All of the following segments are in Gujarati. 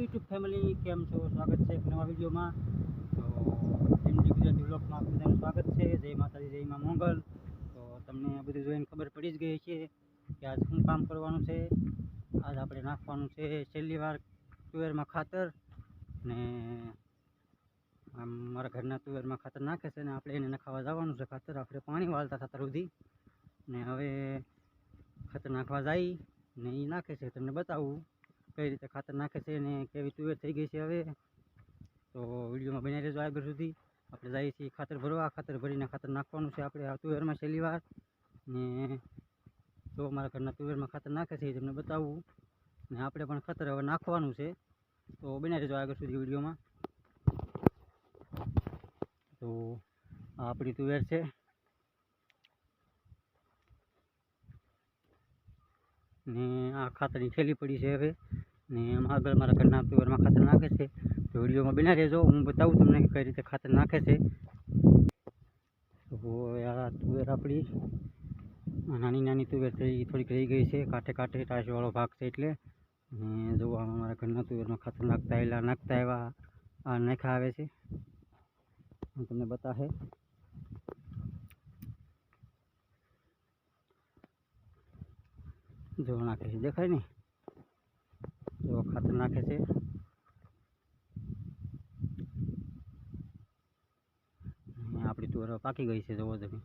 યુટ્યુબ ફેમિલી કેમ છો? સ્વાગત છે એક નવા વિડીયોમાં. તો એમડી ગુજરાતી વ્લોગમાં આપનું બધાનું સ્વાગત છે. જય માતાજી, જય મા મોગલ. તો તમને આ બધું જોઈને ખબર પડી જ ગઈ છે કે આજ શું કામ કરવાનું છે. આજ આપણે નાખવાનું છે છેલ્લી વાર તુવેરમાં ખાતર. ને આમ મારા ઘરના તુવેરમાં ખાતર નાખે છે ને આપણે એને નખાવા જવાનું છે ખાતર. આપણે પાણી વાળતા ખાતર સુધી ને હવે ખાતર નાખવા જાય ને એ નાખે છે. તમને બતાવું કઈ રીતે ખાતર નાખે છે ને કેવી તુવેર થઈ ગઈ છે હવે. તો વિડીયોમાં બની રહેજો આગળ સુધી. આપણે જઈએ છીએ ખાતર ભરવા. ખાતર ભરીને ખાતર નાખવાનું છે આપણે આ તુવેરમાં છેલ્લી વાર. ને જો મારા ઘરના તુવેરમાં ખાતર નાખે છે એ તમને બતાવું ને આપણે પણ ખાતર હવે નાખવાનું છે. તો બની રહેજો આગળ સુધી વિડીયોમાં. તો આ આપણી તુવેર છે ને આ ખાતરની થેલી પડી છે હવે. ને એમાં આગળ મારા ઘરના તુવેરમાં ખાતર નાખે છે. તો વિડીયોમાં બના રહેજો, હું બતાવું તમને કે કઈ રીતે ખાતર નાખે છે. તો આ તુવેર આપણી નાની નાની તુવેર થઈ થોડીક રહી ગઈ છે, કાંઠે કાંઠે ટાશવાળો ભાગ છે એટલે. ને જો આમાં મારા ઘરના તુવેરમાં ખાતર નાખતા આવ્યા આ નાખા આવે છે. હું તમને બતાવે જો નાખે છે, દેખાય ને? જો ખાતર નાખે છે. આપણી તુવેર પાકી ગઈ છે, જોવો તમે.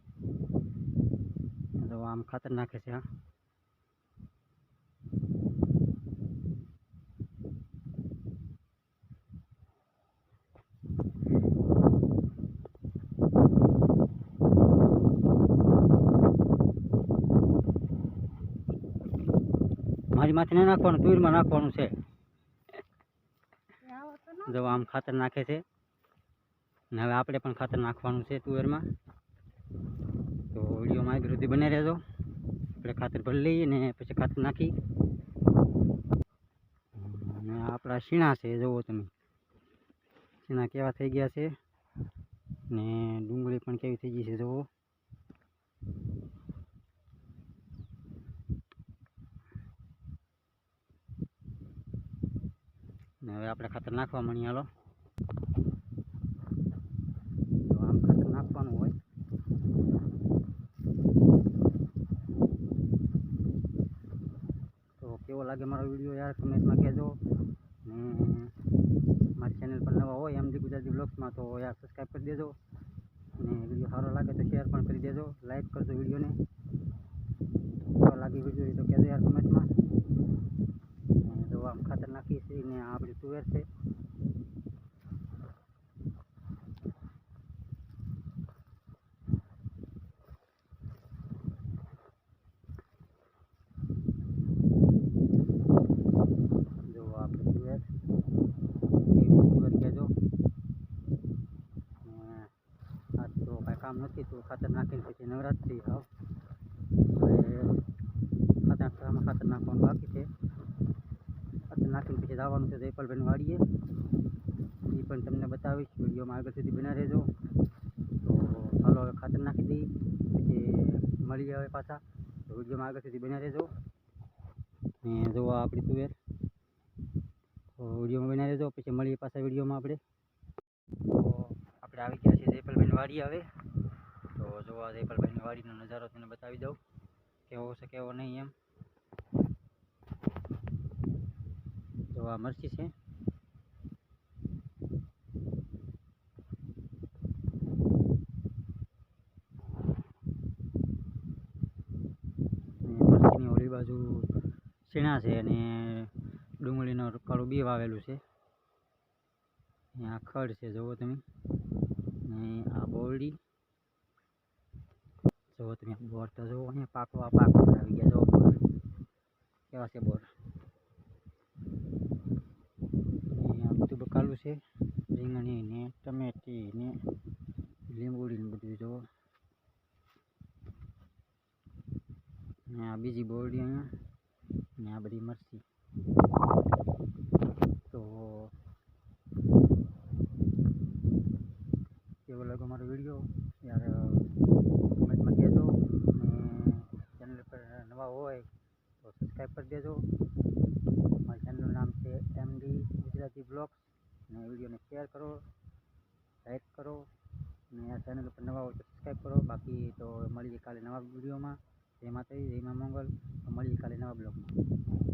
તો આમ ખાતર નાખે છે. હા, મારી માથે નહીં નાખવાનું, તુવેરમાં નાખવાનું છે. જો આમ ખાતર નાખે છે ને હવે આપણે પણ ખાતર નાખવાનું છે તુવેરમાં. તો વિડીયોમાં આગળ સુધી બને રહેજો. આપણે ખાતર ભરી લઈએ ને પછી ખાતર નાખી. અને આપણા શીણા છે, જુઓ તમે. શીણા કેવા થઈ ગયા છે ને ડુંગળી પણ કેવી થઈ ગઈ છે, જુઓ. ને હવે આપણે ખાતર નાખવા માંડીએ. હાલો, તો આમ ખાતર નાખવાનું હોય. તો કેવો લાગે મારો વિડીયો યાર કમેન્ટમાં કહેજો. ને મારી ચેનલ પર નવા હોય એમડી ગુજરાતી વ્લોગ્સમાં તો યાર સબસ્ક્રાઈબ કરી દેજો. અને વિડીયો સારો લાગે તો શેર પણ કરી દેજો, લાઈક કરજો વિડીયોને. કેવો લાગે વિડીયો એ તો કહેજો યાર કમેન્ટમાં. જો આમ ખાતર નાખી છે ને આ આપણી તુવેર છે. જો આપણી તુવેર એવી તુવેર કહેજો. આજ તો કાંઈ કામ નથી તો ખાતર નાખીને પછી નવરાત્રી આવ ખાતર નાખવાનું બાકી છે. ખાતર નાખીને પછી જવાનું છે જયપાલભાઈની વાડીએ. એ પણ તમને બતાવીશ. વિડીયોમાં આગળ સુધી બના રહેજો. તો ચાલો હવે ખાતર નાખી દઈ પછી મળીએ હવે પાછા. તો વિડીયોમાં આગળ સુધી બના રહેજો. ને જોવો આપણી તુવેર. તો વિડીયોમાં બના રહેજો પછી મળીએ પાછા વિડીયોમાં આપણે. તો આપણે આવી ગયા છીએ જયપાલભાઈની વાડી હવે. તો જોવા જયપાલભાઈની વાડીનો નજારો તમને બતાવી દઉં કેવો છે કેવો નહીં એમ. તો આ મરચી છે. મરચીની ઓલી બાજુ શીણા છે અને ડુંગળીનો કાળું બી વાવેલું છે. અહીંયા ખડ છે, જુઓ તમે. ને આ બોરડી જુઓ તમે. બોર તો જુઓ અહીંયા પાક આવી ગયા. જુઓ બોર કેવા છે બોર. આ બધું બકાલું છે, રીંગણી ને ટમેટી ને લીંબુડી ને બધું જુઓ. ને આ બીજી બોરડી અહીંયા ને આ બધી મરચી. તો કેવો લાગ્યો મારો વિડીયો યાર કમેન્ટમાં કહેજો. ને ચેનલ પર નવા હોય તો સબસ્ક્રાઈબ કરી દેજો. મારી ચેનલનું નામ છે એમડી ગુજરાતી. ગુજરાતી બ્લોગ્સ, અને વિડીયોને શેર કરો, લાઈક કરો, અને આ ચેનલ ઉપર નવા હોય તો સબસ્ક્રાઈબ કરો. બાકી તો મળીએ કાલે નવા વિડીયોમાં. જય માતાજી, જય મા મંગલ. તો મળીએ કાલે નવા બ્લોગમાં.